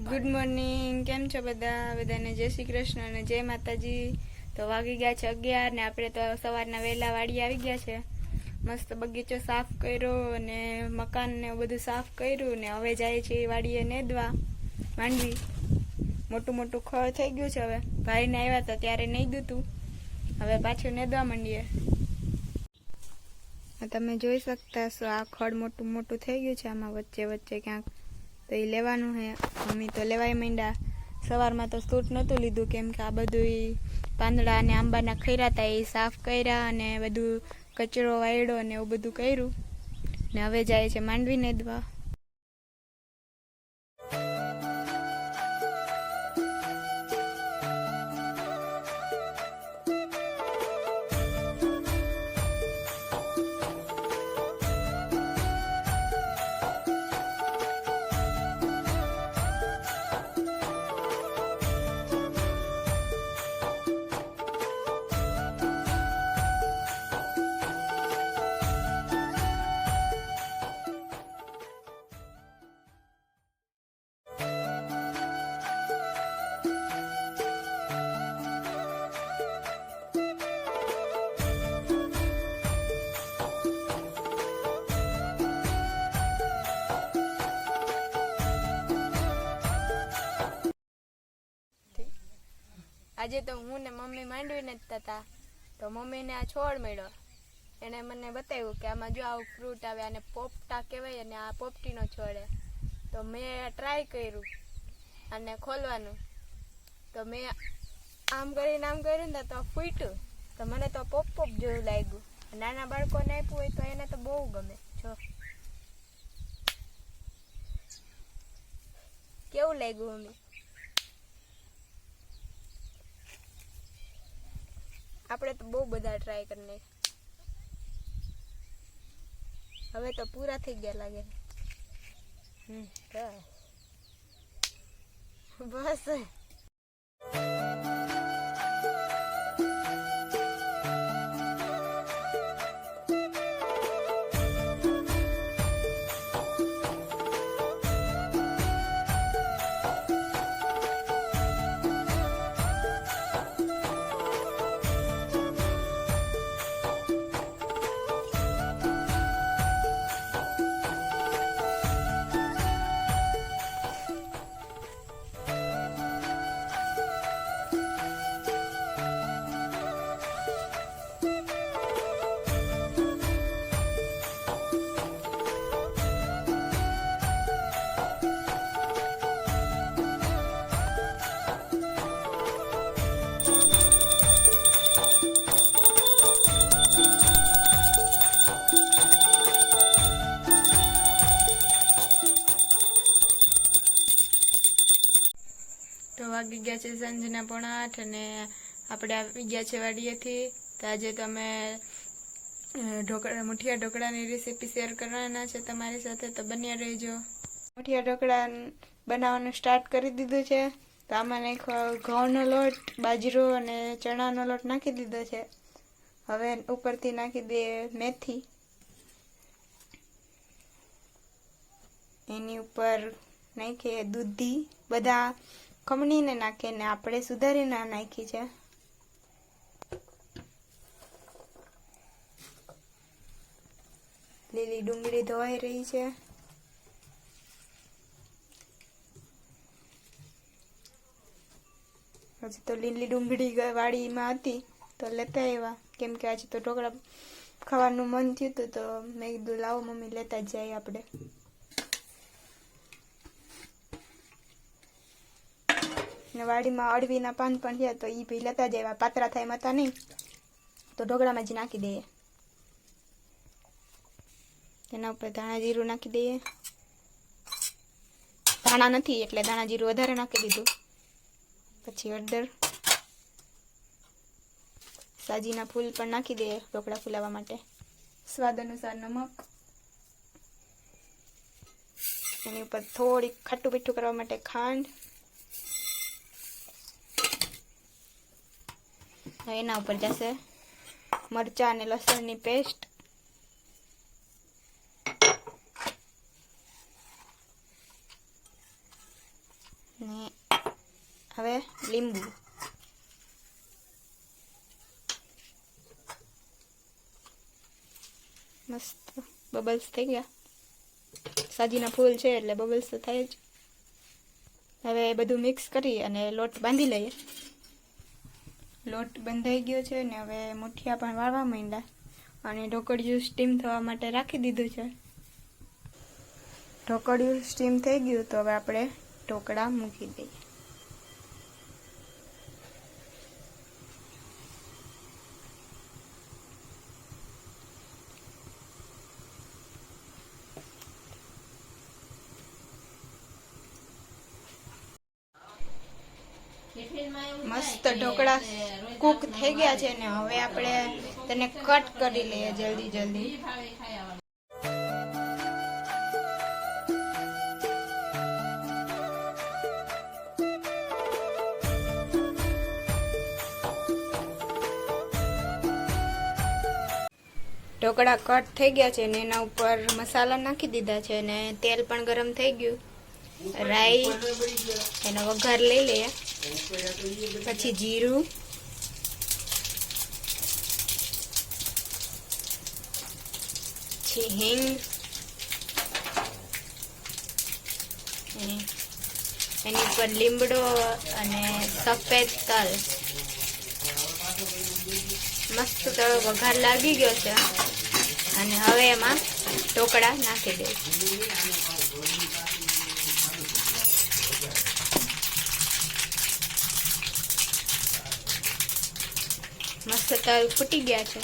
Good morning, કેમ છો બધાને જય શ્રી કૃષ્ણ અને જય માતાજી। તો વાગી ગયા છે 11 ને આપણે તો સવારના વહેલા વાડી આવી ગયા છે। મસ્ત બગીચો સાફ કર્યો અને મકાન ને બધું સાફ કર્યું ને હવે જાય છે વાડીએ નેદવા માંડવી। મોટું મોટું ખળ થઈ ગયું છે। હવે ભાઈને આવ્યા હતા ત્યારે નહીં દૂતું, હવે પાછું નેદવા માંડીએ। તમે જોઈ શકતા છો આ ખડ મોટું મોટું થઈ ગયું છે આમાં વચ્ચે વચ્ચે ક્યાંક, તો એ લેવાનું હે। મમ્મી તો લેવાય માંડ્યા। સવારમાં તો સૂટ નહોતું લીધું કેમ કે આ બધું પાંદડા અને આંબાના ખૈરા હતા એ સાફ કર્યા અને બધું કચરો વાળ્યો ને એવું બધું કર્યું ને હવે જાય છે માંડવી નેદવા। આજે તો હું ને મમ્મી માંડવી નેતા હતા, તો મમ્મીને આ છોડ મળ્યો। એને મને બતાવ્યું કે આમાં જો આવું ફ્રૂટ આવે, આને પોપટા કહેવાય અને આ પોપટીનો છોડ છે। તો મેં ટ્રાય કર્યું અને ખોલવાનું, તો મેં આમ કર્યું ને તો ફૂટ્યું। તો મને તો પોપ પોપ જેવું લાગ્યું। નાના બાળકોને આપ્યું હોય તો એને તો બહુ ગમે। જો કેવું લાગ્યું મમ્મી? આપણે તો બહુ બધા ટ્રાય કરીને હવે તો પૂરા થઈ ગયા લાગે। બસ તો વાગી ગયા છે સાંજના 7:30 અને આપણે આવી ગયા છે વાડીએથી। તો આજે તો અમે મુઠિયા ઢોકળાની રેસીપી શેર કરવાના છે તમારી સાથે, તો બન્યા રહેજો। મુઠિયા ઢોકળા બનાવવાનું સ્ટાર્ટ કરી દીધું છે। તો આમાં ઘઉંનો લોટ, બાજરો અને ચણાનો લોટ નાખી દીધો છે। હવે ઉપરથી નાખી દઈએ મેથી, એની ઉપર નાખીએ દૂધી, બધા ખમણીને નાખીએ ને આપણે સુધારીને નાખી છે। લીલી ડુંગળી ધોવાઈ રહી છે। હજી તો લીલી ડુંગળી વાડીમાં હતી તો લેતા આવ્યા, કેમ કે આજે તો ઢોકળા ખાવાનું મન થયું હતું, તો મેં કીધું લાવો મમ્મી લેતા જ જાય આપણે। ને વાડીમાં અળવીના પાન પણ છે તો એ ભી લેતા જાય, પાતરા થાય માતા નહીં તો ઢોકળામાં જ નાખી દઈએ। તેના ઉપર ધાણા જીરું નાખી દઈએ। ધાણા નથી એટલે ધાણા જીરું વધારે નાખી દીધું। પછી હળદર, સાજીના ફૂલ પણ નાખી દઈએ ઢોકળા ફૂલાવા માટે। સ્વાદ અનુસાર નમક, એની ઉપર થોડીક ખાટું મીઠું કરવા માટે ખાંડ, એના ઉપર જશે મરચાં અને લસણની પેસ્ટ, ને હવે લીંબુ. મસ્ત બબલ્સ થઈ ગયા. સાજીના ફૂલ છે એટલે બબલ્સ તો થાય જ. હવે બધું મિક્સ કરી અને લોટ બાંધી લઈએ. લોટ બંધાઈ ગયો છે ને હવે મુઠિયા પણ વાળવા માંડ્યા અને ઢોકળિયું સ્ટીમ થવા માટે રાખી દીધું છે. ઢોકળિયું સ્ટીમ થઈ ગયું તો હવે આપણે ઢોકળા મૂકી દઈએ. મસ્ત ઢોકળા કુક થઈ ગયા છે ને હવે આપણે તેને કટ કરી લઈએ જલ્દી જલ્દી. ઢોકળા કટ થઈ ગયા છે ને એના ઉપર મસાલા નાખી દીધા છે ને તેલ પણ ગરમ થઈ ગયું. રાઈ એનો વઘાર લઈ લઈએ. પછી જીરું, પછી હિંગ, એની ઉપર લીમડો અને સફેદ તલ. મસ્ત તળો વઘાર લાગી ગયો છે અને હવે એમાં ઢોકળા નાખી દે. મસ્ત તલ ફૂટી ગયા છે.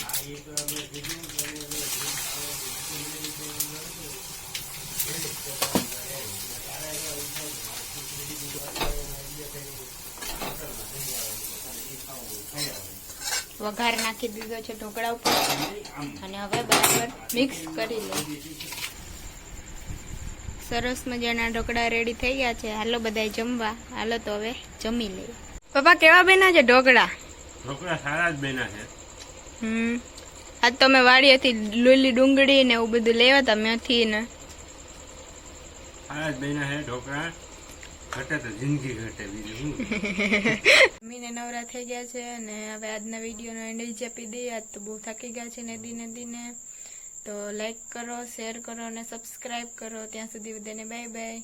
વઘાર નાખી દીધો છે ઢોકળા ઉપર અને હવે બરાબર મિક્સ કરી લે. સરસ મજાના ઢોકળા રેડી થઈ ગયા છે. હાલો બધાય જમવા. હાલો તો હવે જમી લઈએ. પપ્પા કેવા બન્યા છે ઢોકળા? ઢોકળા સારા જ બન્યા છે. આજ તો મેં વાડીએથી લીલી ડુંગળી ને એવું બધું લેવા હતા મેથી ને. સારા જ બન્યા છે ઢોકળા. ઘટે તો જિંદગી ઘટે બીજું શું. મમ્મીને નવરા થઈ ગયા છે અને હવે આજના વિડીયોનો એન્ડ જ આપી દઈએ. આજ તો બહુ થાકી ગયા છે નદીને. તો લાઈક કરો, શેર કરો અને સબસ્ક્રાઈબ કરો. ત્યાં સુધી બધાને બાય બાય.